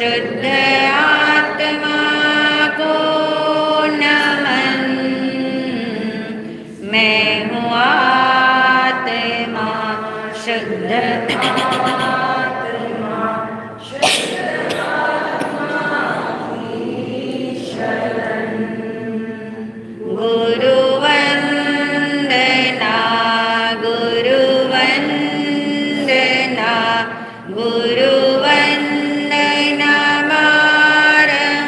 शुद्ध आत्मा को नमन। मैं हूँ आत्मा शुद्ध गुरुवंदना गुरुवंदना गुरुवंदना बारंबार।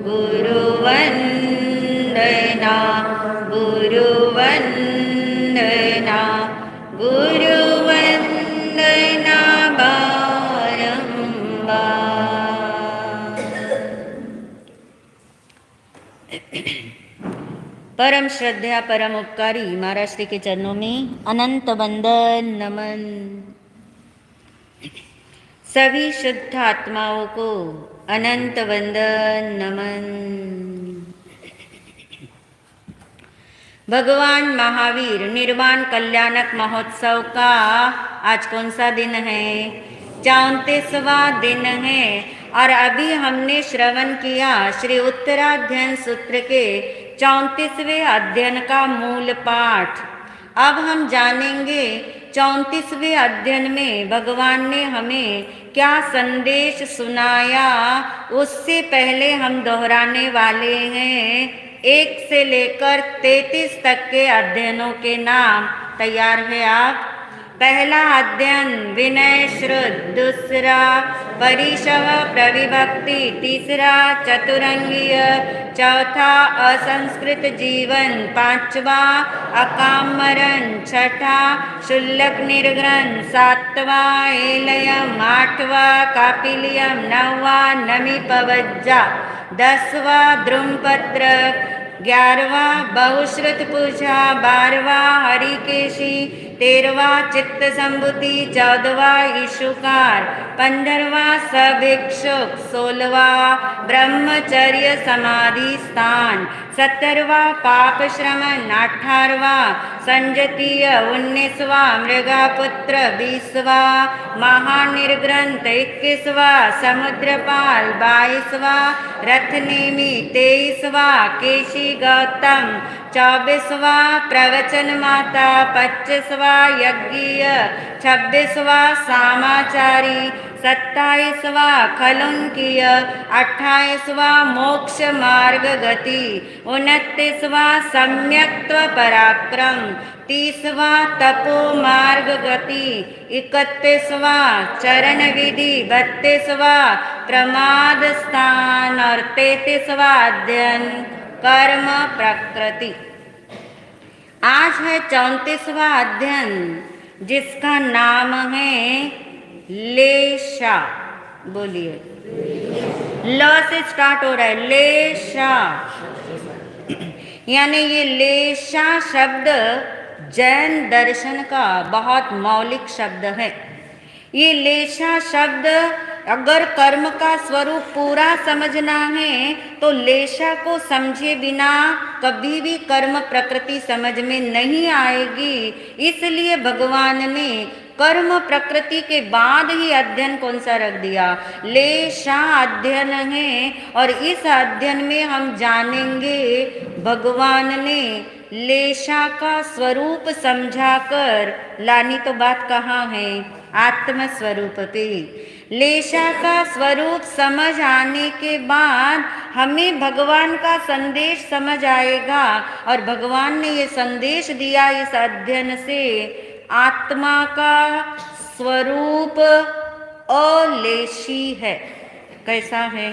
गुरुवंदना गुरुवंदना गुरुवंदना बारंबार। परम श्रद्धा परम उपकारी महाराज श्री के चरणों में अनंत वंदन नमन। सभी शुद्ध आत्माओं को अनंत वंदन नमन। भगवान महावीर निर्वाण कल्याणक महोत्सव का आज कौन सा दिन है? 34वां दिन है। और अभी हमने श्रवण किया श्री उत्तराध्ययन सूत्र के 34वें अध्ययन का मूल पाठ। अब हम जानेंगे 34वें अध्ययन में भगवान ने हमें क्या संदेश सुनाया। उससे पहले हम दोहराने वाले हैं 1 से लेकर 33 तक के अध्ययनों के नाम। तैयार है आप? पहला अध्ययन विनय श्रुत, दूसरा परिशव प्रविभक्ति, तीसरा चतुरंगीय, चौथा असंस्कृत जीवन, पांचवा अकामरण, छठा शुल्लक निर्ग्रहण, सातवा एलयम, आठवा कापिलियम, नौवा नमीपवज्जा, 10वां द्रुमपत्र, 11वां बहुश्रुत पूजा, 12वां हरिकेशी, 13वां चित्त संभूति, 14वां ईशुकार, 15वां सभिक्षुक, 16वां ब्रह्मचर्य समाधि स्थान, 17वां पाप श्रमण, 18वां संजतीय, 19वां मृगापुत्र, 20वां महानिर्ग्रंथ, 21वां समुद्रपाल, 22वां रथनेमी, 23वां केशी गौतम, 24वां प्रवचन माता, 25वां यज्ञीय, 26वां सामाचारी, 27वां खलुंकीय, 28वां मोक्ष मार्ग गति, 29वां सम्यक्त्व पराक्रम, 30वां तपो मार्ग गति, 31वां चरण विधि, 32वां प्रमाद स्थान और 33वां अध्ययन कर्म प्रकृति। आज है 34वां अध्ययन जिसका नाम है लेशा। बोलिए, ल से स्टार्ट हो रहा है, लेशा। यानी ये लेशा शब्द जैन दर्शन का बहुत मौलिक शब्द है। ये लेशा शब्द अगर कर्म का स्वरूप पूरा समझना है तो लेशा को समझे बिना कभी भी कर्म प्रकृति समझ में नहीं आएगी। इसलिए भगवान ने कर्म प्रकृति के बाद ही अध्ययन कौन सा रख दिया? लेशा अध्ययन है। और इस अध्ययन में हम जानेंगे भगवान ने लेशा का स्वरूप समझाकर लानी तो बात कहाँ है? आत्म स्वरूप पे। लेशा का स्वरूप समझ आने के बाद हमें भगवान का संदेश समझ आएगा। और भगवान ने ये संदेश दिया इस अध्ययन से, आत्मा का स्वरूप अलेशी है। कैसा है?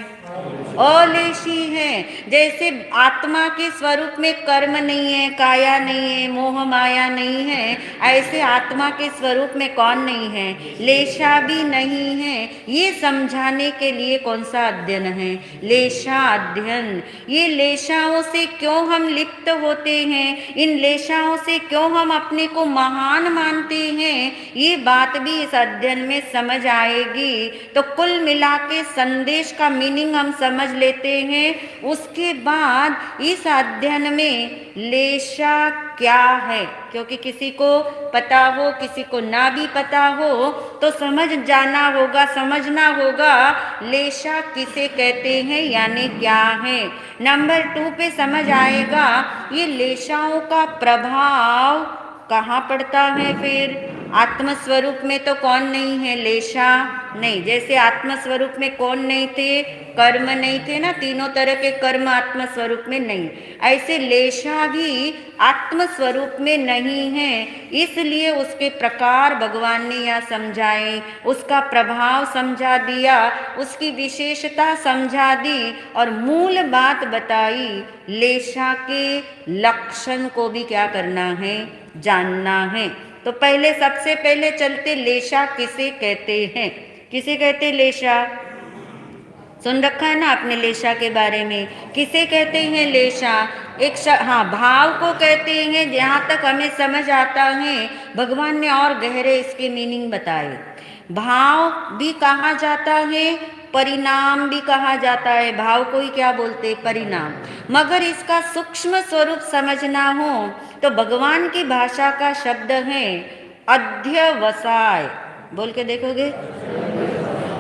अलेशी है। जैसे आत्मा के स्वरूप में कर्म नहीं है, काया नहीं है, मोह माया नहीं है, ऐसे आत्मा के स्वरूप में कौन नहीं है? लेशा भी नहीं है। ये समझाने के लिए कौन सा अध्ययन है? लेशा अध्ययन। ये लेशाओं से क्यों हम लिप्त होते हैं, इन लेशाओं से क्यों हम अपने को महान मानते हैं, ये बात भी इस अध्ययन में समझ आएगी। तो कुल मिला के संदेश का मीनिंग हम समझ लेते हैं, उसके बाद इस अध्ययन में लेशा क्या है, क्योंकि किसी को पता हो किसी को ना भी पता हो तो समझ जाना होगा, समझना होगा लेशा किसे कहते हैं यानी क्या है। नंबर 2 पे समझ आएगा ये लेशाओं का प्रभाव कहाँ पड़ता है। फिर आत्मस्वरूप में तो कौन नहीं है, लेशा नहीं। जैसे आत्मस्वरूप में कौन नहीं थे, कर्म नहीं थे ना, तीनों तरह के कर्म आत्मस्वरूप में नहीं, ऐसे लेशा भी आत्मस्वरूप में नहीं है। इसलिए उसके प्रकार भगवान ने यहाँ समझाए, उसका प्रभाव समझा दिया, उसकी विशेषता समझा दी और मूल बात बताई, लेशा के लक्षण को भी क्या करना है, जानना है। तो पहले सबसे पहले चलते लेशा किसे कहते हैं। किसे कहते हैं लेशा, सुन रखा है ना आपने लेशा के बारे में। किसे कहते हैं लेशा, एक हाँ भाव को कहते हैं। जहाँ तक हमें समझ आता है भगवान ने और गहरे इसके मीनिंग बताए। भाव भी कहा जाता है, परिणाम भी कहा जाता है। भाव को ही क्या बोलते, परिणाम। मगर इसका सूक्ष्म स्वरूप समझना हो तो भगवान की भाषा का शब्द है अध्यवसाय। बोल के देखोगे,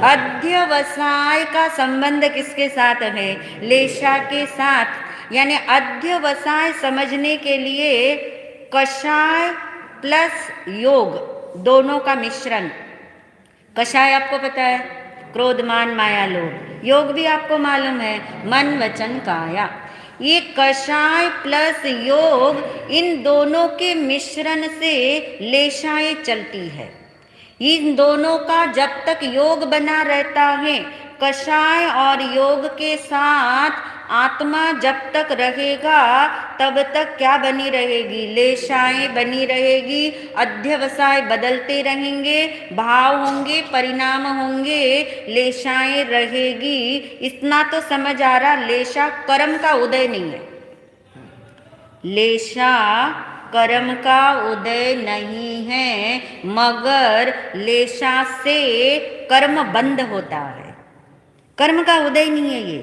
अध्यवसाय का संबंध किसके साथ है, लेशा के साथ। यानी अध्यवसाय समझने के लिए कषाय प्लस योग दोनों का मिश्रण। कषाय आपको पता है, क्रोध मान माया लोभ। योग भी आपको मालूम है, मन वचन काया। ये कषाय प्लस योग, इन दोनों के मिश्रण से लेशाएं चलती है। इन दोनों का जब तक योग बना रहता है, कषाय और योग के साथ आत्मा जब तक रहेगा तब तक क्या बनी रहेगी, लेशाएं बनी रहेगी। अध्यवसाय बदलते रहेंगे, भाव होंगे, परिणाम होंगे, लेशाएं रहेगी। इतना तो समझ आ रहा, लेशा कर्म का उदय नहीं है। लेशा कर्म का उदय नहीं है, मगर लेशा से कर्म बंद होता है। कर्म का उदय नहीं है ये।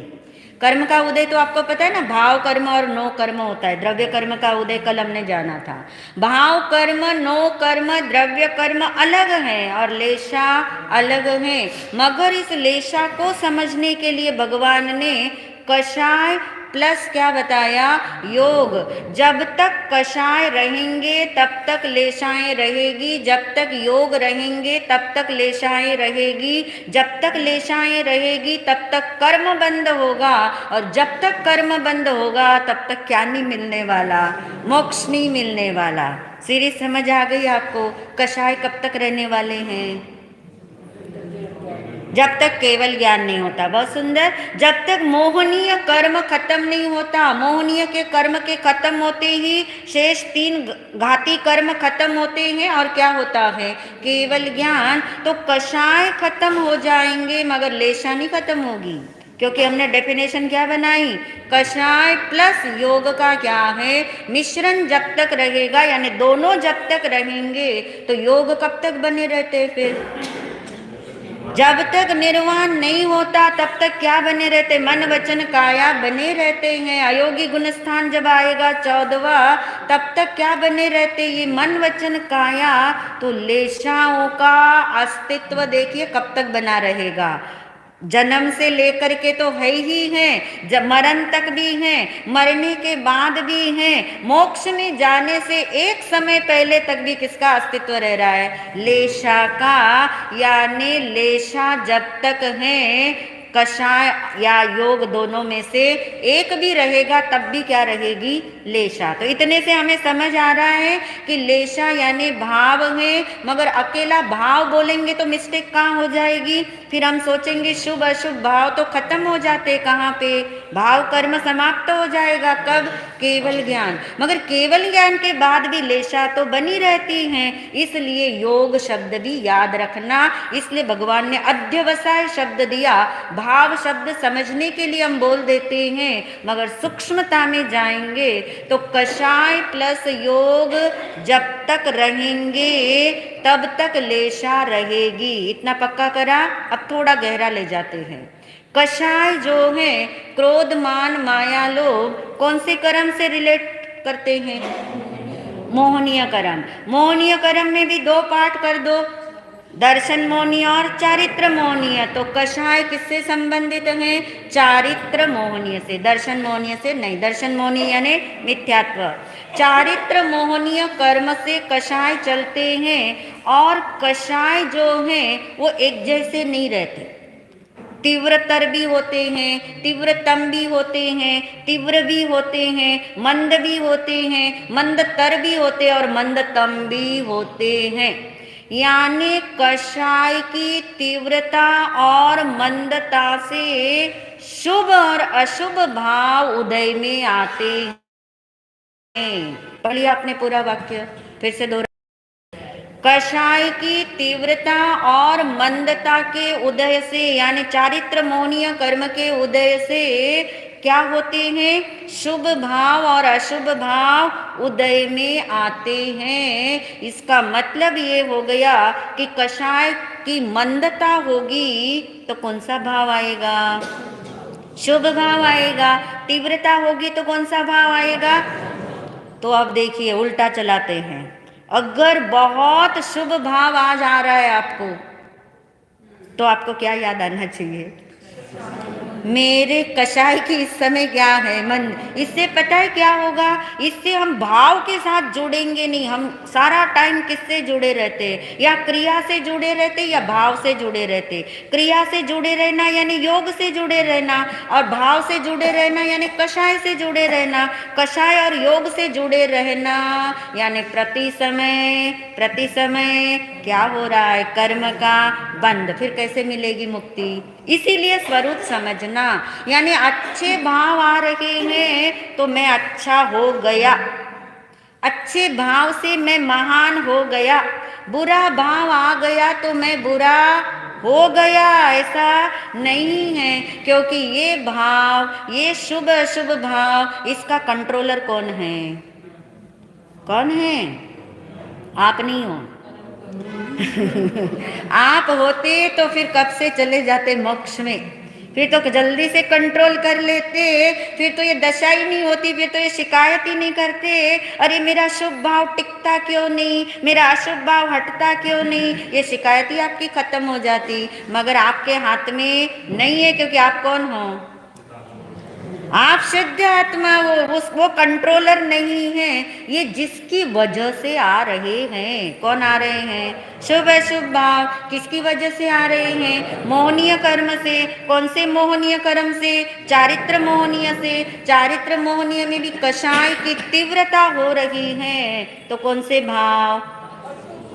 कर्म का उदय तो आपको पता है ना, भाव कर्म और नो कर्म होता है। द्रव्य कर्म का उदय कल हमने जाना था। भाव कर्म, नो कर्म, द्रव्य कर्म अलग है और लेशा अलग है। मगर इस लेशा को समझने के लिए भगवान ने कषाय प्लस क्या बताया, योग। जब तक कषाय रहेंगे तब तक लेशाएं रहेगी, जब तक योग रहेंगे तब तक लेशाएं रहेगी, जब तक लेशाएं रहेगी तब तक कर्म बंद होगा, और जब तक कर्म बंद होगा तब तक क्या नहीं मिलने वाला, मोक्ष नहीं मिलने वाला। सीरीज समझ आ गई आपको। कषाय कब तक रहने वाले हैं, जब तक केवल ज्ञान नहीं होता। बहुत सुंदर। जब तक मोहनीय कर्म खत्म नहीं होता, मोहनीय के कर्म के खत्म होते ही शेष 3 घाती कर्म खत्म होते हैं और क्या होता है, केवल ज्ञान। तो कषाय खत्म हो जाएंगे मगर लेशा नहीं खत्म होगी, क्योंकि हमने डेफिनेशन क्या बनाई, कषाय प्लस योग का क्या है, मिश्रण जब तक रहेगा, यानी दोनों जब तक रहेंगे तो योग कब तक बने रहते हैं। फिर जब तक निर्वाण नहीं होता तब तक क्या बने रहते, मन वचन काया बने रहते हैं। अयोगी गुणस्थान जब आएगा 14वां, तब तक क्या बने रहते, ये मन वचन काया। तो लेशाओं का अस्तित्व देखिए कब तक बना रहेगा, जन्म से लेकर के तो है ही है, जब मरण तक भी है, मरने के बाद भी है, मोक्ष में जाने से एक समय पहले तक भी किसका अस्तित्व रह रहा है, लेशा का। यानी लेशा जब तक है, कषाय या योग दोनों में से एक भी रहेगा तब भी क्या रहेगी, लेशा। तो इतने से हमें समझ आ रहा है कि लेशा यानी भाव है। मगर अकेला भाव बोलेंगे तो मिस्टेक कहाँ हो जाएगी, फिर हम सोचेंगे शुभ अशुभ भाव तो खत्म हो जाते, कहाँ पे, भाव कर्म समाप्त हो जाएगा, कब, केवल ज्ञान। मगर केवल ज्ञान के बाद भी लेशा तो बनी रहती हैं, इसलिए योग शब्द भी याद रखना। इसलिए भगवान ने अध्यवसाय शब्द दिया। भाव शब्द समझने के लिए हम बोल देते हैं, मगर सूक्ष्मता में जाएंगे तो कषाय प्लस योग जब तक रहेंगे तब तक लेशा रहेगी। इतना पक्का करा। अब थोड़ा गहरा ले जाते हैं। कषाय जो है क्रोध मान माया लोभ कौन से कर्म से रिलेट करते हैं? मोहनीय कर्म। मोहनीय कर्म में भी दो पार्ट कर दो, दर्शन मोहनीय और चारित्र मोहनीय। तो कषाय किससे संबंधित है? चारित्र मोहनीय से, दर्शन मोहनीय से नहीं। दर्शन मोहनीय यानी मिथ्यात्व। चारित्र मोहनीय कर्म से कषाय चलते हैं और कषाय जो है वो एक जैसे नहीं रहते, तीव्रतर भी होते हैं, तीव्रतम भी होते हैं, तीव्र भी होते हैं, मंद भी होते हैं, मंदतर भी होते हैं और मंदतम भी होते हैं। यानी कषाय की तीव्रता और मंदता से शुभ और अशुभ भाव उदय में आते हैं। पढ़िए आपने पूरा वाक्य, फिर से दोहरा। कषाय की तीव्रता और मंदता के उदय से, यानी चारित्र मोहनीय कर्म के उदय से क्या होते हैं? शुभ भाव और अशुभ भाव उदय में आते हैं। इसका मतलब ये हो गया कि कषाय की मंदता होगी तो कौन सा भाव आएगा? शुभ भाव आएगा। तीव्रता होगी तो कौन सा भाव आएगा? तो अब देखिए उल्टा चलाते हैं। अगर बहुत शुभ भाव आज आ रहा है आपको, तो आपको क्या याद आना चाहिए? मेरे कषाय की इस समय क्या है? मन। इससे पता है क्या होगा? इससे हम भाव के साथ जुड़ेंगे नहीं। हम सारा टाइम किससे जुड़े रहते? या क्रिया से जुड़े रहते या भाव से जुड़े रहते? क्रिया से जुड़े रहना यानी योग से जुड़े रहना, और भाव से जुड़े रहना यानी कषाय से जुड़े रहना। कषाय और योग से जुड़े रहना यानी प्रति समय क्या हो रहा है? कर्म का बंध। फिर कैसे मिलेगी मुक्ति? इसीलिए स्वरूप समझना, यानी अच्छे भाव आ रहे हैं तो मैं अच्छा हो गया, अच्छे भाव से मैं महान हो गया। बुरा भाव आ गया तो मैं बुरा हो गया, ऐसा नहीं है। क्योंकि ये भाव, ये शुभ अशुभ भाव, इसका कंट्रोलर कौन है? कौन है? आप नहीं हो। आप होते तो फिर कब से चले जाते मोक्ष में, फिर तो जल्दी से कंट्रोल कर लेते, फिर तो ये दशा ही नहीं होती, फिर तो ये शिकायत ही नहीं करते, अरे मेरा शुभ भाव टिकता क्यों नहीं, मेरा अशुभ भाव हटता क्यों नहीं। ये शिकायत ही आपकी खत्म हो जाती। मगर आपके हाथ में नहीं है, क्योंकि आप कौन हो? आप शुद्ध आत्मा हो। वो कंट्रोलर नहीं है। ये जिसकी वजह से आ रहे हैं, कौन आ रहे हैं? शुभ अशुभ भाव किसकी वजह से आ रहे हैं? मोहनीय कर्म से। कौन से मोहनीय कर्म से? चारित्र मोहनीय से। चारित्र मोहनीय में भी कषाय की तीव्रता हो रही है तो कौन से भाव?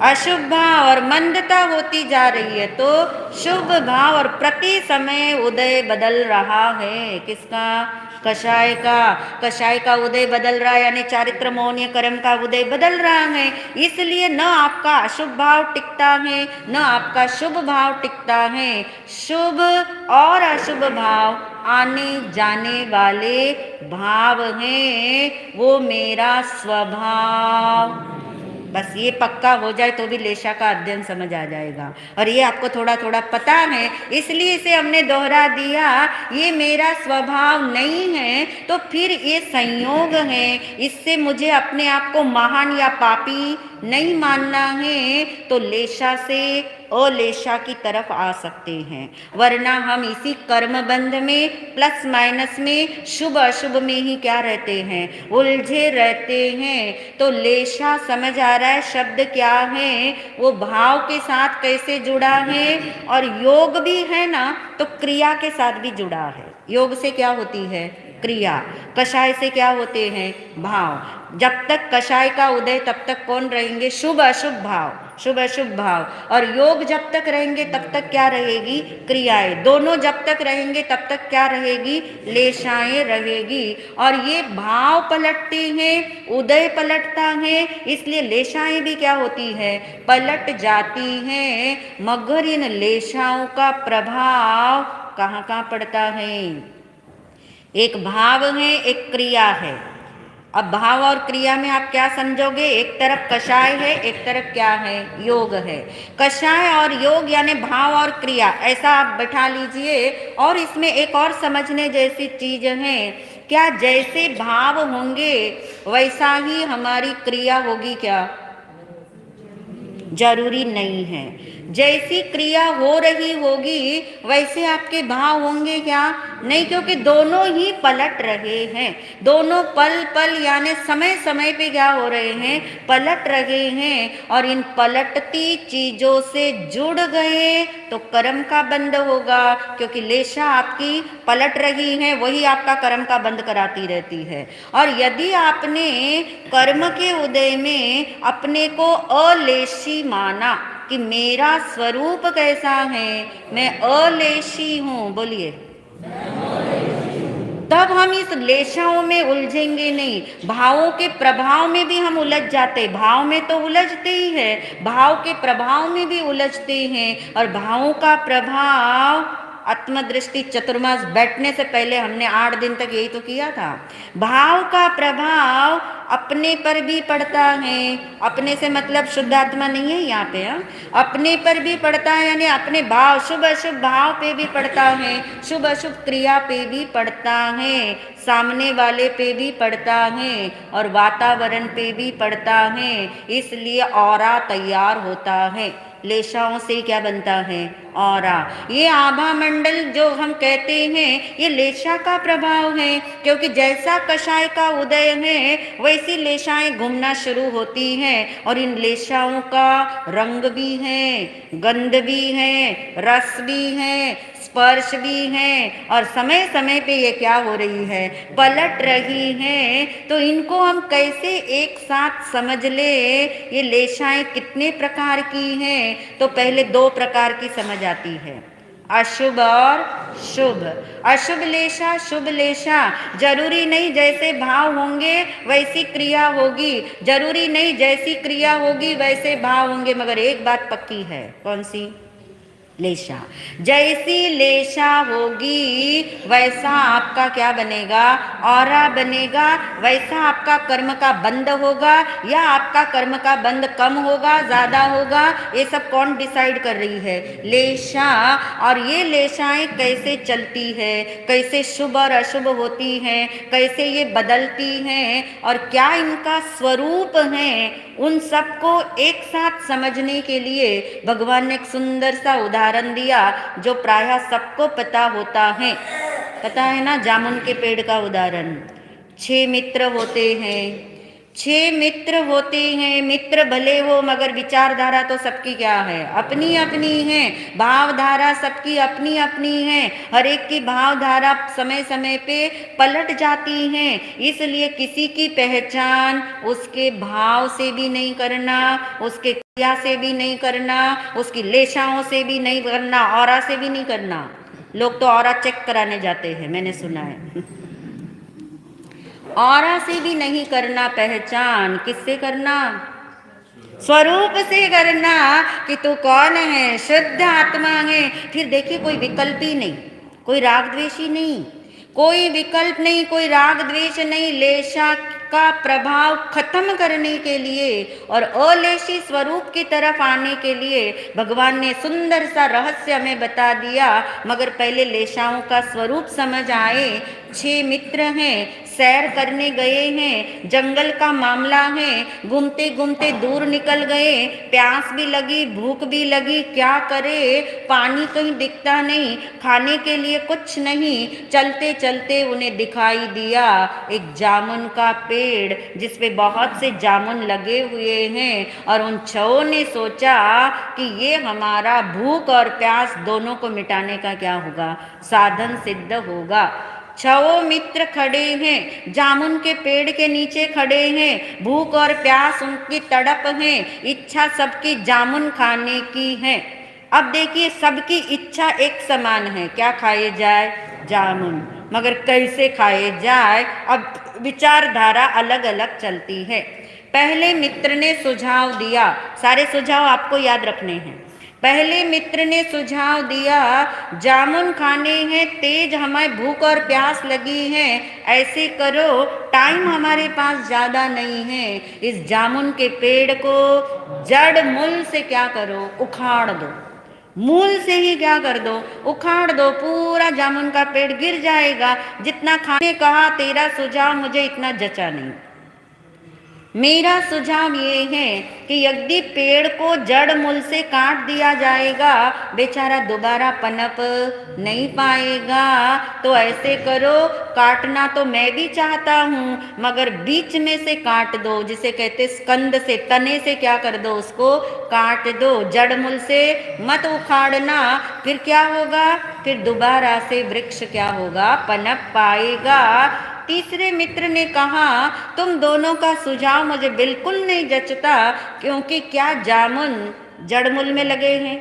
अशुभ भाव, और मंदता होती जा रही है तो शुभ भाव। और प्रति समय उदय बदल रहा है। किसका? कषाय का। कषाय का उदय बदल रहा है, यानी चारित्र मोहनीय कर्म का उदय बदल रहा है। इसलिए न आपका अशुभ भाव टिकता है, न आपका शुभ भाव टिकता है। शुभ और अशुभ भाव आने जाने वाले भाव हैं, वो मेरा स्वभाव। बस ये पक्का हो जाए तो भी लेशा का अध्ययन समझ आ जाएगा। और ये आपको थोड़ा थोड़ा पता है, इसलिए इसे हमने दोहरा दिया। ये मेरा स्वभाव नहीं है तो फिर ये संयोग है। इससे मुझे अपने आप को महान या पापी नहीं मानना है, तो लेशा से अलेशा की तरफ आ सकते हैं। वरना हम इसी कर्म बंध में, प्लस माइनस में, शुभ अशुभ में ही क्या रहते हैं? उलझे रहते हैं। तो लेशा समझ आ रहा है शब्द क्या है, वो भाव के साथ कैसे जुड़ा है। और योग भी है ना, तो क्रिया के साथ भी जुड़ा है। योग से क्या होती है? क्रिया। कषाय से क्या होते हैं? भाव। जब तक कषाय का उदय तब तक कौन रहेंगे? शुभ अशुभ भाव, शुभ अशुभ भाव। और योग जब तक रहेंगे तब तक क्या रहेगी? क्रियाएं। दोनों जब तक रहेंगे तब तक क्या रहेगी? लेशाएं रहेगी। और ये भाव पलटते हैं, उदय पलटता है, इसलिए लेशाएं भी क्या होती है? पलट जाती हैं। मगर इन लेशाओं का प्रभाव कहाँ कहाँ पड़ता है? एक भाव है, एक क्रिया है। अब भाव और क्रिया में आप क्या समझोगे? एक तरफ कषाय है, एक तरफ क्या है? योग है। कषाय और योग यानी भाव और क्रिया, ऐसा आप बैठा लीजिए। और इसमें एक और समझने जैसी चीज है, क्या जैसे भाव होंगे वैसा ही हमारी क्रिया होगी क्या? जरूरी नहीं है। जैसी क्रिया हो रही होगी वैसे आपके भाव होंगे क्या? नहीं, क्योंकि दोनों ही पलट रहे हैं। दोनों पल पल यानी समय समय पे क्या हो रहे हैं? पलट रहे हैं। और इन पलटती चीजों से जुड़ गए तो कर्म का बंध होगा, क्योंकि लेशा आपकी पलट रही है, वही आपका कर्म का बंध कराती रहती है। और यदि आपने कर्म के उदय में अपने को अलेशी माना कि मेरा स्वरूप कैसा है, मैं अलेशी हूं, बोलिए, तब हम इस लेशाओं में उलझेंगे नहीं। भावों के प्रभाव में भी हम उलझ जाते, भाव में तो उलझते ही है, भाव के प्रभाव में भी उलझते हैं। और भावों का प्रभाव आत्मदृष्टि चतुर्मास बैठने से पहले हमने 8 दिन तक यही तो किया था। भाव का प्रभाव अपने पर भी पड़ता है। अपने से मतलब शुद्ध आत्मा नहीं है यहाँ पे, अपने पर भी पड़ता है, यानी अपने भाव, शुभ अशुभ भाव पे भी पड़ता है, शुभ अशुभ क्रिया पे भी पड़ता है, सामने वाले पे भी पड़ता है, और वातावरण पे भी पड़ता है। इसलिए ऑरा तैयार होता है। लेशाओं से क्या बनता है? ऑरा। ये आभा मंडल जो हम कहते हैं ये लेशा का प्रभाव है, क्योंकि जैसा कषाय का उदय है वैसी लेशाएं घूमना शुरू होती हैं। और इन लेशाओं का रंग भी है, गंध भी है, रस भी है, स्पर्श भी है, और समय समय पे ये क्या हो रही है? पलट रही है। तो इनको हम कैसे एक साथ समझ ले? ये लेशाएं कितने प्रकार की हैं? तो पहले 2 प्रकार की समझ आती है, अशुभ और शुभ। अशुभ लेशा, शुभ लेशा, जरूरी नहीं जैसे भाव होंगे वैसी क्रिया होगी, जरूरी नहीं जैसी क्रिया होगी वैसे भाव होंगे, मगर एक बात पक्की है। कौन सी? लेशा। जैसी लेशा होगी वैसा आपका क्या बनेगा? ऑरा बनेगा। वैसा आपका कर्म का बंध होगा, या आपका कर्म का बंध कम होगा, ज्यादा होगा, ये सब कौन डिसाइड कर रही है? लेशा। और ये लेशाएं कैसे चलती है, कैसे शुभ और अशुभ होती हैं, कैसे ये बदलती हैं, और क्या इनका स्वरूप है, उन सबको एक साथ समझने के लिए भगवान ने एक सुंदर सा उदाहरण दिया जो प्रायः सबको पता होता है। पता है ना, जामुन के पेड़ का उदाहरण। 6 मित्र होते हैं, 6 मित्र होते हैं। मित्र भले हो मगर विचारधारा तो सबकी क्या है? अपनी अपनी है। भावधारा सबकी अपनी अपनी है। हर एक की भावधारा समय समय पे पलट जाती है। इसलिए किसी की पहचान उसके भाव से भी नहीं करना, उसके क्रिया से भी नहीं करना, उसकी लेशाओं से भी नहीं करना, ऑरा से भी नहीं करना। लोग तो ऑरा चेक कराने जाते हैं, मैंने सुना है। ऑरा से भी नहीं करना पहचान, किससे करना? स्वरूप से करना कि तू कौन है, शुद्ध आत्मा है। फिर देखिए, कोई विकल्प ही नहीं, कोई राग द्वेष ही नहीं, कोई विकल्प नहीं, कोई राग द्वेष नहीं। लेशा का प्रभाव खत्म करने के लिए और अलेशी स्वरूप की तरफ आने के लिए भगवान ने सुंदर सा रहस्य हमें बता दिया। मगर पहले लेशाओं का स्वरूप समझ आए। 6 मित्र हैं, सैर करने गए हैं, जंगल का मामला है, घूमते घूमते दूर निकल गए, प्यास भी लगी, भूख भी लगी, क्या करे? पानी कहीं दिखता नहीं, खाने के लिए कुछ नहीं। चलते चलते उन्हें दिखाई दिया एक जामुन का पेड़ जिसपे बहुत से जामुन लगे हुए हैं। और उन 6 ने सोचा कि ये हमारा भूख और प्यास दोनों को मिटाने का क्या होगा? साधन सिद्ध होगा। 6 मित्र खड़े हैं, जामुन के पेड़ के नीचे खड़े हैं, भूख और प्यास उनकी तड़प है, इच्छा सबकी जामुन खाने की है। अब देखिए, सबकी इच्छा एक समान है, क्या खाए जाए? जामुन। मगर कैसे खाए जाए? अब विचारधारा अलग अलग चलती है। पहले मित्र ने सुझाव दिया, सारे सुझाव आपको याद रखने हैं। पहले मित्र ने सुझाव दिया, जामुन खाने हैं, तेज हमें भूख और प्यास लगी है, ऐसे करो, टाइम हमारे पास ज़्यादा नहीं है, इस जामुन के पेड़ को जड़ मूल से क्या करो, उखाड़ दो। मूल से ही क्या कर दो, उखाड़ दो, पूरा जामुन का पेड़ गिर जाएगा। जितना खाने कहा, तेरा सुझाव मुझे इतना जचा नहीं। मेरा सुझाव ये है कि यदि पेड़ को जड़ मूल से काट दिया जाएगा, बेचारा दोबारा पनप नहीं पाएगा। तो ऐसे करो, काटना तो मैं भी चाहता हूँ, मगर बीच में से काट दो, जिसे कहते स्कंद से, तने से क्या कर दो, उसको काट दो, जड़ मूल से मत उखाड़ना। फिर क्या होगा, फिर दोबारा से वृक्ष क्या होगा, पनप पाएगा। तीसरे मित्र ने कहा, तुम दोनों का सुझाव मुझे बिल्कुल नहीं जचता, क्योंकि क्या जामुन जड़मूल में लगे हैं,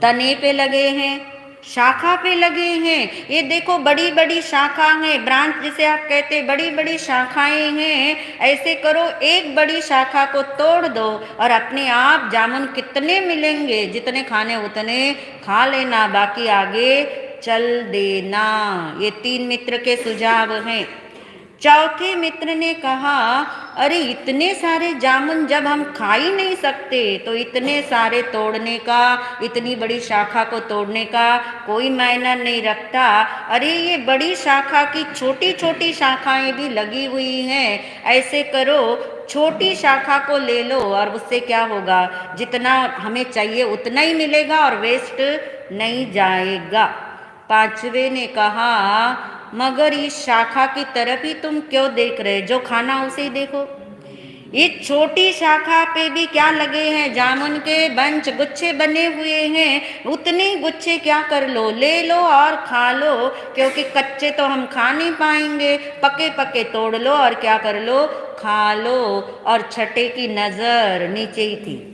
तने पे लगे हैं, शाखा पे लगे हैं। ये देखो बड़ी बड़ी शाखा है, ब्रांच जिसे आप कहते, बड़ी बड़ी शाखाएं हैं। ऐसे करो, एक बड़ी शाखा को तोड़ दो और अपने आप जामुन कितने मिलेंगे, जितने खाने उतने खा लेना, बाकी आगे चल देना। ये 3 मित्र के सुझाव हैं। चौथे मित्र ने कहा, अरे इतने सारे जामुन जब हम खा ही नहीं सकते, तो इतने सारे तोड़ने का, इतनी बड़ी शाखा को तोड़ने का कोई मायना नहीं रखता। अरे ये बड़ी शाखा की छोटी छोटी शाखाएं भी लगी हुई हैं। ऐसे करो, छोटी शाखा को ले लो और उससे क्या होगा, जितना हमें चाहिए उतना ही मिलेगा और वेस्ट नहीं जाएगा। पांचवे ने कहा, मगर इस शाखा की तरफ ही तुम क्यों देख रहे, जो खाना उसे ही देखो। इस छोटी शाखा पे भी क्या लगे हैं, जामुन के बंच, गुच्छे बने हुए हैं। उतने गुच्छे क्या कर लो, ले लो और खा लो, क्योंकि कच्चे तो हम खा नहीं पाएंगे, पके पके तोड़ लो और क्या कर लो, खा लो। और छठे की नजर नीचे ही थी,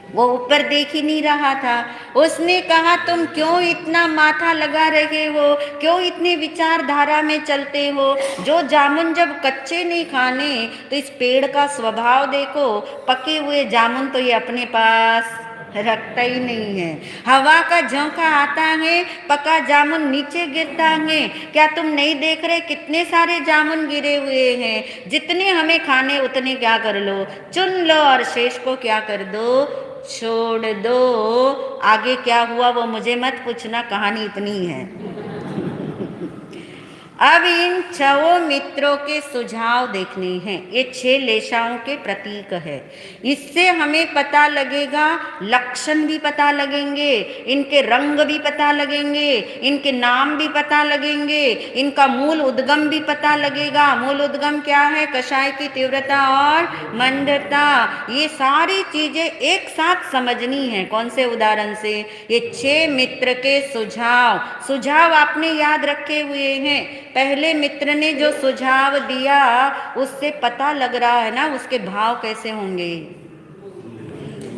वो ऊपर देख ही नहीं रहा था। उसने कहा, तुम क्यों इतना माथा लगा रहे हो, क्यों इतनी विचारधारा में चलते हो। जो जामुन जब कच्चे नहीं खाने, तो इस पेड़ का स्वभाव देखो, पके हुए जामुन तो ये अपने पास रखता ही नहीं है। हवा का झोंका आता है, पका जामुन नीचे गिरता है। क्या तुम नहीं देख रहे कितने सारे जामुन गिरे हुए हैं, जितने हमें खाने उतने क्या कर लो, चुन लो और शेष को क्या कर दो, छोड़ दो। आगे क्या हुआ वो मुझे मत पूछना, कहानी इतनी है। अब इन 6 मित्रों के सुझाव देखने हैं। ये 6 लेशाओं के प्रतीक है। इससे हमें पता लगेगा, लक्षण भी पता लगेंगे, इनके रंग भी पता लगेंगे, इनके नाम भी पता लगेंगे, इनका मूल उद्गम भी पता लगेगा। मूल उद्गम क्या है, कषाय की तीव्रता और मंदता। ये सारी चीजें एक साथ समझनी है। कौन से उदाहरण से, ये 6 मित्र के सुझाव आपने याद रखे हुए हैं। पहले मित्र ने जो सुझाव दिया, उससे पता लग रहा है ना उसके भाव कैसे होंगे।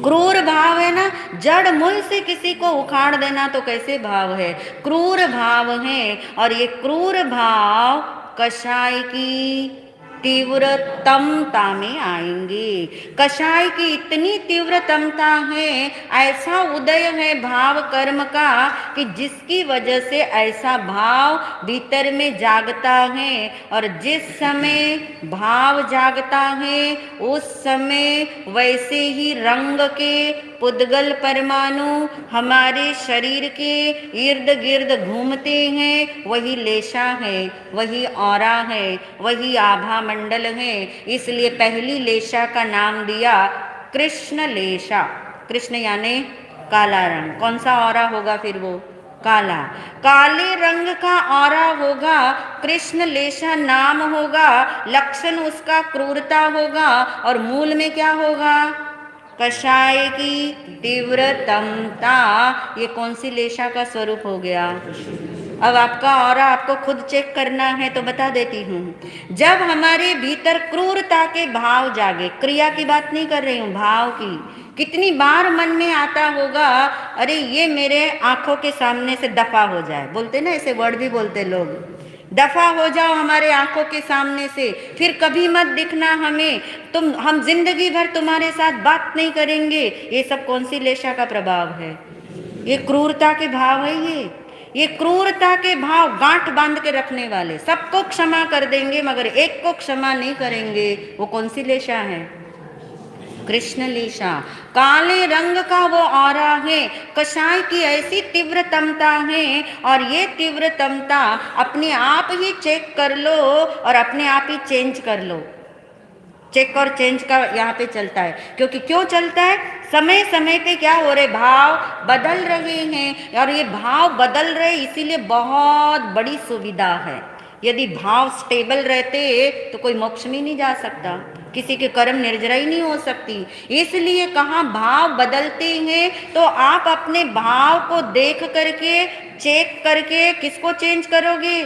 क्रूर भाव है ना, जड़ मूल से किसी को उखाड़ देना तो कैसे भाव है, क्रूर भाव है। और ये क्रूर भाव कषाय की तीव्रतमता में आएंगे। कषाय की इतनी तीव्रतमता है, ऐसा उदय है भाव कर्म का, कि जिसकी वजह से ऐसा भाव भीतर में जागता है। और जिस समय भाव जागता है, उस समय वैसे ही रंग के पुद्गल परमाणु हमारे शरीर के इर्द गिर्द घूमते हैं। वही लेशा है, वही ऑरा है, वही आभा मंडल है। इसलिए पहली लेशा का नाम दिया कृष्ण लेशा। कृष्ण यानी काला रंग। कौन सा ऑरा होगा फिर वो, काला, काले रंग का ऑरा होगा। कृष्ण लेशा नाम होगा, लक्षण उसका क्रूरता होगा, और मूल में क्या होगा, कषाय की तीव्रतमता। ये कौन सी लेशा का स्वरूप हो गया। अब आपका और आपको खुद चेक करना है तो बता देती हूँ। जब हमारे भीतर क्रूरता के भाव जागे, क्रिया की बात नहीं कर रही हूँ, भाव की, कितनी बार मन में आता होगा, अरे ये मेरे आंखों के सामने से दफा हो जाए। बोलते ना, ऐसे वर्ड भी बोलते लोग, दफा हो जाओ हमारे आंखों के सामने से, फिर कभी मत दिखना हमें, हम जिंदगी भर तुम्हारे साथ बात नहीं करेंगे। ये सब कौन सी लेशा का प्रभाव है? ये क्रूरता के भाव है। ये क्रूरता के भाव गांठ बांध के रखने वाले। सबको क्षमा कर देंगे मगर एक को क्षमा नहीं करेंगे। वो कौन सी लेशा है? कृष्ण लेशा। काले रंग का वो ऑरा है, कषाय की ऐसी तीव्रतमता है, और ये तीव्रतमता अपने आप ही चेक कर लो और अपने आप ही चेंज कर लो। चेक और चेंज का यहाँ पे चलता है, क्योंकि क्यों चलता है? समय समय पे क्या हो रहे, भाव बदल रहे हैं, और ये भाव बदल रहे इसीलिए बहुत बड़ी सुविधा है। यदि भाव स्टेबल रहते तो कोई मोक्ष में नहीं जा सकता, किसी के कर्म निर्जरा ही नहीं हो सकती। इसलिए कहाँ भाव बदलते हैं तो आप अपने भाव को देख करके, चेक करके किसको चेंज करोगे?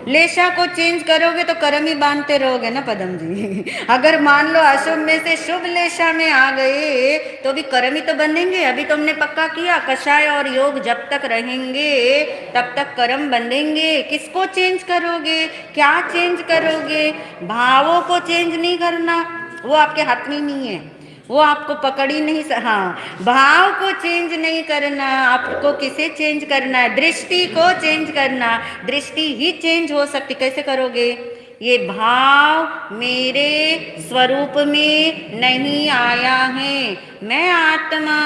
लेशा को चेंज करोगे तो कर्म ही बांधते रहोगे ना पदम जी। अगर मान लो अशुभ में से शुभ लेशा में आ गए तो भी कर्म ही तो बंधेंगे। अभी तुमने पक्का किया कषाय और योग जब तक रहेंगे तब तक कर्म बंधेंगे। किसको चेंज करोगे? क्या चेंज करोगे? भावों को चेंज नहीं करना, वो आपके हाथ में नहीं है, वो आपको पकड़ ही नहीं। हाँ, भाव को चेंज नहीं करना, आपको किसे चेंज करना है? दृष्टि को चेंज करना। दृष्टि ही चेंज हो सकती, कैसे करोगे? ये भाव मेरे स्वरूप में नहीं आया है, मैं आत्मा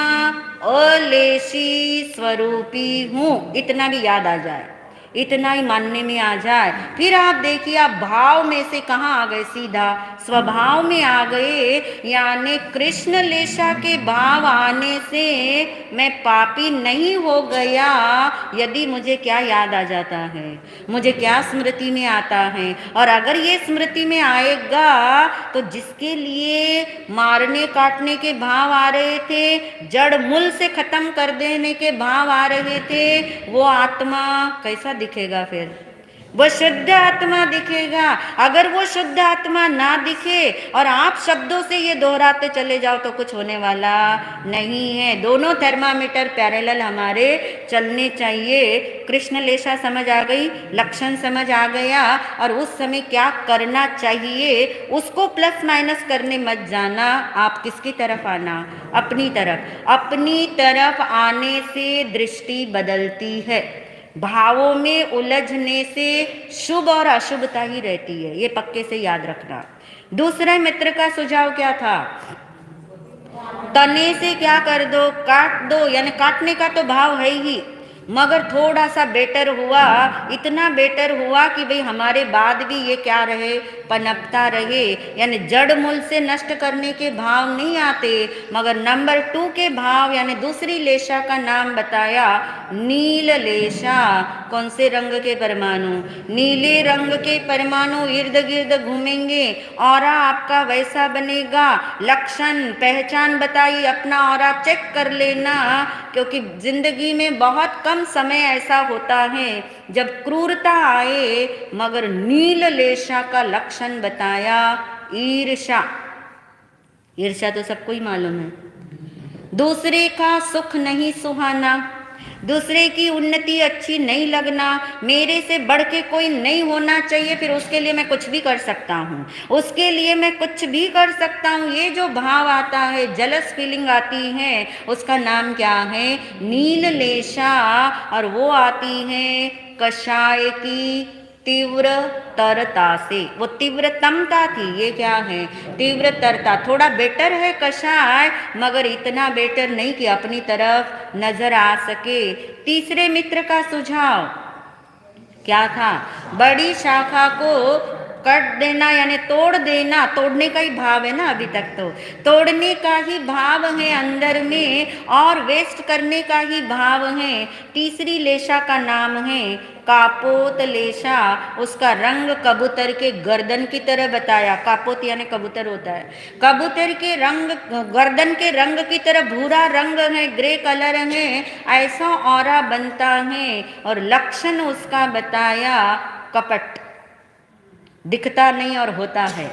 अलेशी स्वरूपी हूँ, इतना भी याद आ जाए, इतना ही मानने में आ जाए, फिर आप देखिए आप भाव में से कहाँ आ गए? सीधा स्वभाव में आ गए। यानी कृष्ण लेशा के भाव आने से मैं पापी नहीं हो गया। यदि मुझे क्या याद आ जाता है, मुझे क्या स्मृति में आता है, और अगर ये स्मृति में आएगा तो जिसके लिए मारने काटने के भाव आ रहे थे, जड़ मूल से खत्म कर देने के भाव आ रहे थे, वो आत्मा कैसा दिखेगा? फिर वो शुद्ध आत्मा दिखेगा। अगर वो शुद्ध आत्मा ना दिखे और आप शब्दों से ये दोहराते चले जाओ तो कुछ होने वाला नहीं है। दोनों थर्मामीटर पैरेलल हमारे चलने चाहिए। कृष्ण लेशा समझ आ गई, लक्षण समझ आ गया, और उस समय क्या करना चाहिए उसको प्लस माइनस करने मत जाना। आप किसकी तरफ आना? अपनी तरफ। अपनी तरफ आने से दृष्टि बदलती है। भावों में उलझने से शुभ और अशुभता ही रहती है, ये पक्के से याद रखना। दूसरे मित्र का सुझाव क्या था? तने से क्या कर दो? काट दो। यानी काटने का तो भाव है ही, मगर थोड़ा सा बेटर हुआ, इतना बेटर हुआ कि भाई हमारे बाद भी ये क्या रहे, पनपता रहे। यानी जड़ मूल से नष्ट करने के भाव नहीं आते, मगर नंबर 2 के भाव, यानी दूसरी लेशा का नाम बताया, नील लेशा। कौन से रंग के परमाणु? नीले रंग के परमाणु इर्द गिर्द घूमेंगे, ऑरा आपका वैसा बनेगा। लक्षण पहचान बताइए, अपना ऑरा चेक कर लेना, क्योंकि जिंदगी में बहुत कम समय ऐसा होता है जब क्रूरता आए। मगर नील लेशा का लक्षण बताया ईर्षा। ईर्षा तो सबको ही मालूम है, दूसरे का सुख नहीं सुहाना, दूसरे की उन्नति अच्छी नहीं लगना, मेरे से बढ़ के कोई नहीं होना चाहिए, फिर उसके लिए मैं कुछ भी कर सकता हूँ, उसके लिए मैं कुछ भी कर सकता हूँ। ये जो भाव आता है, जलस फीलिंग आती है, उसका नाम क्या है? नील लेशा। और वो आती है कषाय की तीव्र तरता से। वो तीव्रतमता थी, ये क्या है? तीव्र तरता। थोड़ा बेटर है कषाय, मगर इतना बेटर नहीं कि अपनी तरफ नजर आ सके। तीसरे मित्र का सुझाव क्या था? बड़ी शाखा को कट देना, यानी तोड़ देना। तोड़ने का ही भाव है ना, अभी तक तो तोड़ने का ही भाव है अंदर में, और वेस्ट करने का ही भाव है। तीसरी लेशा का नाम है कापोत लेशा। उसका रंग कबूतर के गर्दन की तरह बताया। कापोत यानी कबूतर होता है, कबूतर के रंग, गर्दन के रंग की तरह भूरा रंग है, ग्रे कलर है, ऐसा ऑरा बनता है। और लक्षण उसका बताया कपट, दिखता नहीं और होता है।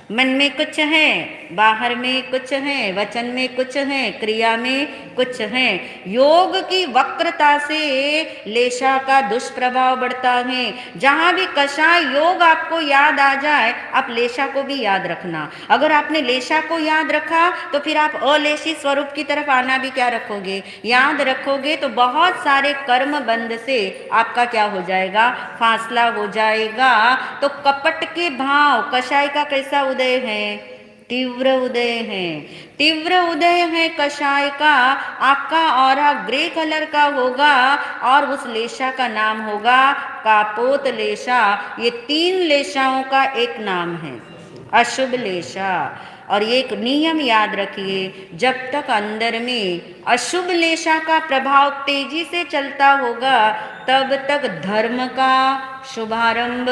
मन में कुछ है, बाहर में कुछ है, वचन में कुछ है, क्रिया में कुछ है। योग की वक्रता से लेशा का दुष्प्रभाव बढ़ता है। जहां भी कषाय योग आपको याद आ जाए, आप लेशा को भी याद रखना। अगर आपने लेशा को याद रखा तो फिर आप अलेशी स्वरूप की तरफ आना भी क्या रखोगे, याद रखोगे। तो बहुत सारे कर्म बंध से आपका क्या हो जाएगा, फासला हो जाएगा। तो कपट के भाव कषाय का कैसा उदय है, तीव्र उदय है। तीव्र उदय है कषाय का। आपका ऑरा ग्रे कलर का होगा और उस लेशा का नाम होगा कापोत लेशा। ये 3 लेशाओं का एक नाम है, अशुभ लेशा। और एक नियम याद रखिए, जब तक अंदर में अशुभ लेशा का प्रभाव तेजी से चलता होगा तब तक धर्म का शुभारंभ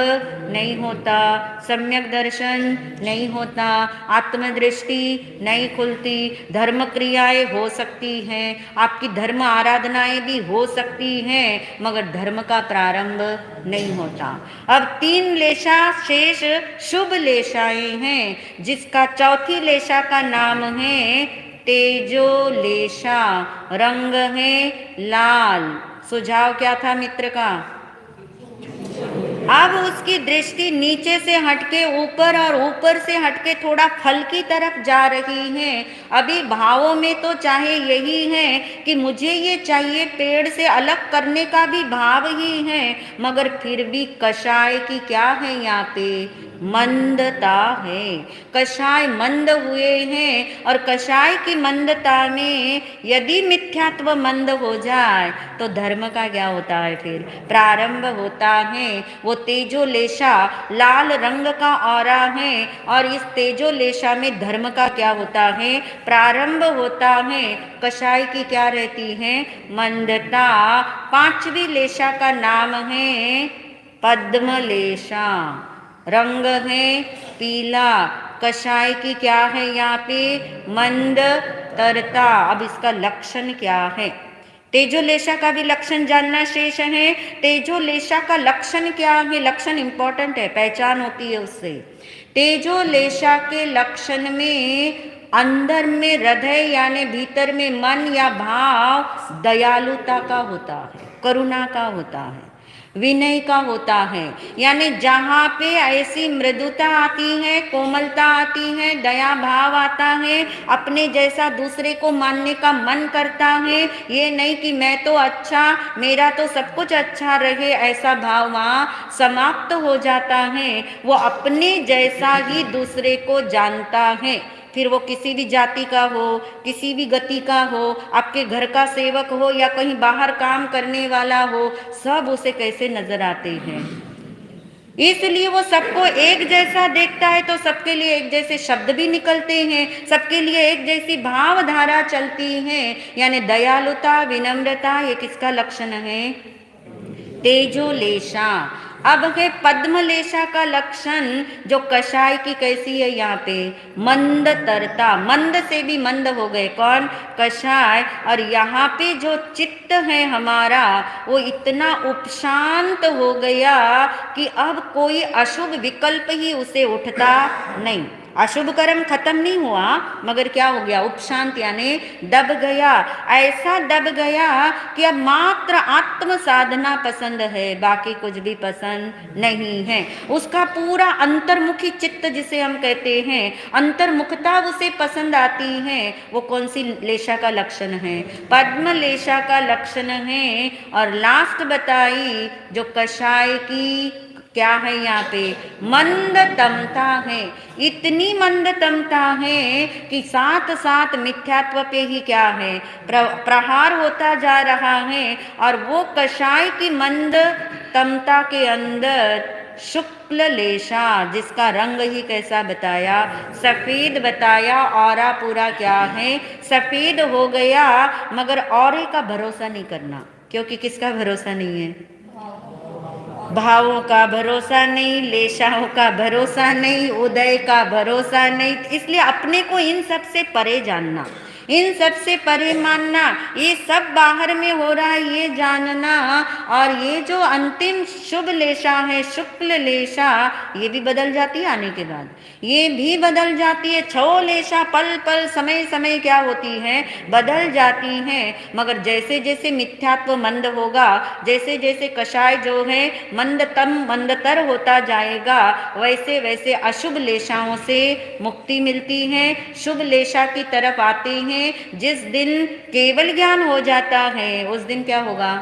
नहीं होता, सम्यक दर्शन नहीं होता, आत्मदृष्टि नहीं खुलती। धर्म क्रियाएं हो सकती हैं, आपकी धर्म आराधनाएं भी हो सकती हैं, मगर धर्म का प्रारंभ नहीं होता। अब 3 लेशा शेष शुभ लेशाएं हैं, जिसका चौथी लेशा का नाम है तेजो लेशा। रंग है लाल। सुझाव क्या था मित्र का? अब उसकी दृष्टि नीचे से हटके ऊपर और ऊपर से हटके थोड़ा फल की तरफ जा रही है। अभी भावों में तो चाहे यही है कि मुझे ये चाहिए, पेड़ से अलग करने का भी भाव ही है, मगर फिर भी कषाय की क्या है यहाँ पे, मंदता है। कषाय मंद हुए हैं और कषाय की मंदता में यदि मिथ्यात्व मंद हो जाए तो धर्म का क्या होता है, फिर प्रारंभ होता है। वो तेजो लेशा लाल रंग का औरा है और इस तेजो लेशा में धर्म का क्या होता है, प्रारंभ होता है। कषाय की क्या रहती है, मंदता। 5वीं लेशा का नाम है पद्म लेशा। रंग है पीला। कषाय की क्या है यहाँ पे, मंद तरता। अब इसका लक्षण क्या है, तेजोलेशा का भी लक्षण जानना शेष है। तेजोलेशा का लक्षण क्या है, लक्षण इंपॉर्टेंट है, पहचान होती है उससे। तेजोलेशा के लक्षण में अंदर में हृदय यानी भीतर में मन या भाव दयालुता का होता है, करुणा का होता है, विनय का होता है। यानी जहाँ पे ऐसी मृदुता आती है, कोमलता आती है, दया भाव आता है, अपने जैसा दूसरे को मानने का मन करता है, ये नहीं कि मैं तो अच्छा, मेरा तो सब कुछ अच्छा रहे, ऐसा भाव वहाँ समाप्त हो जाता है। वो अपने जैसा ही दूसरे को जानता है, फिर वो किसी भी जाति का हो, किसी भी गति का हो, आपके घर का सेवक हो या कहीं बाहर काम करने वाला हो, सब उसे कैसे नजर आते हैं। इसलिए वो सबको एक जैसा देखता है, तो सबके लिए एक जैसे शब्द भी निकलते हैं, सबके लिए एक जैसी भावधारा चलती है। यानी दयालुता, विनम्रता, ये किसका लक्षण है, तेजोलेशा। अब है पद्मलेशा का लक्षण, जो कषाय की कैसी है यहाँ पे, मंद तरता। मंद से भी मंद हो गए कौन, कषाय। और यहाँ पे जो चित्त है हमारा, वो इतना उपशांत हो गया कि अब कोई अशुभ विकल्प ही उसे उठता नहीं। अशुभ कर्म खत्म नहीं हुआ, मगर क्या हो गया, उपशांत यानी दब गया। ऐसा दब गया कि अब मात्र आत्म साधना पसंद है, बाकी कुछ भी पसंद नहीं है। उसका पूरा अंतर्मुखी चित्त जिसे हम कहते हैं, अंतर्मुखता उसे पसंद आती है। वो कौन सी लेशा का लक्षण है, पद्म लेशा का लक्षण है। और लास्ट बताई जो कषाय की क्या है यहाँ पे, मंदतमता है। इतनी मंदतमता है कि साथ साथ मिथ्यात्व पे ही क्या है, प्रहार होता जा रहा है। और वो कषाय की मंदतमता के अंदर शुक्ल लेशा, जिसका रंग ही कैसा बताया, सफेद बताया, औरा पूरा क्या है, सफेद हो गया। मगर औरे का भरोसा नहीं करना, क्योंकि किसका भरोसा नहीं है, भावों का भरोसा नहीं, लेशाओं का भरोसा नहीं, उदय का भरोसा नहीं। इसलिए अपने को इन सब से परे जानना। इन सब से परे मानना, ये सब बाहर में हो रहा है ये जानना, और ये जो अंतिम शुभ लेशा है, शुक्ल लेशा, ये भी बदल जाती है आने के बाद, ये भी बदल जाती है। 6 लेशा पल पल समय समय क्या होती है, बदल जाती हैं। मगर जैसे जैसे मिथ्यात्व मंद होगा, जैसे जैसे कषाय जो है मंदतम मंदतर होता जाएगा, वैसे वैसे अशुभ लेशाओं से मुक्ति मिलती है, शुभ लेशा की तरफ आते हैं। जिस दिन केवल ज्ञान हो जाता है उस दिन क्या होगा,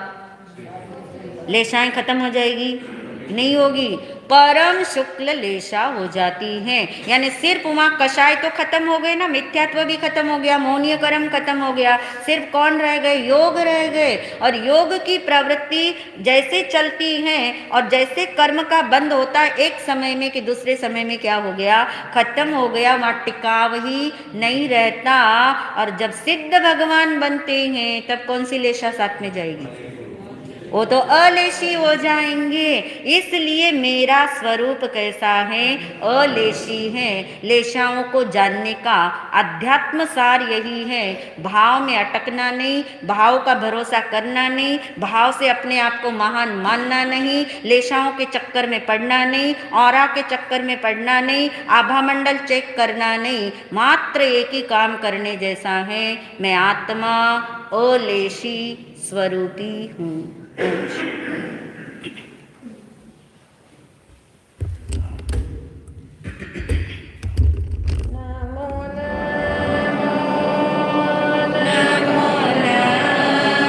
लेशाएं खत्म हो जाएगी, नहीं होगी, परम शुक्ल लेशा हो जाती हैं। यानी सिर्फ वहां कषाय तो खत्म हो गए ना, मिथ्यात्व भी खत्म हो गया, मौनीय कर्म खत्म हो गया, सिर्फ कौन रह गए, योग रह गए। और योग की प्रवृत्ति जैसे चलती है और जैसे कर्म का बंद होता है एक समय में कि दूसरे समय में क्या हो गया, खत्म हो गया, वहां टिकाव ही नहीं रहता। और जब सिद्ध भगवान बनते हैं तब कौन सी लेशा साथ में जाएगी, वो तो अलेशी हो जाएंगे। इसलिए मेरा स्वरूप कैसा है, अलेशी है। लेशाओं को जानने का अध्यात्म सार यही है, भाव में अटकना नहीं, भाव का भरोसा करना नहीं, भाव से अपने आप को महान मानना नहीं, लेशाओं के चक्कर में पड़ना नहीं, औरा के चक्कर में पड़ना नहीं, आभा मंडल चेक करना नहीं, मात्र एक ही काम करने जैसा है, मैं आत्मा अलेशी स्वरूपी हूँ।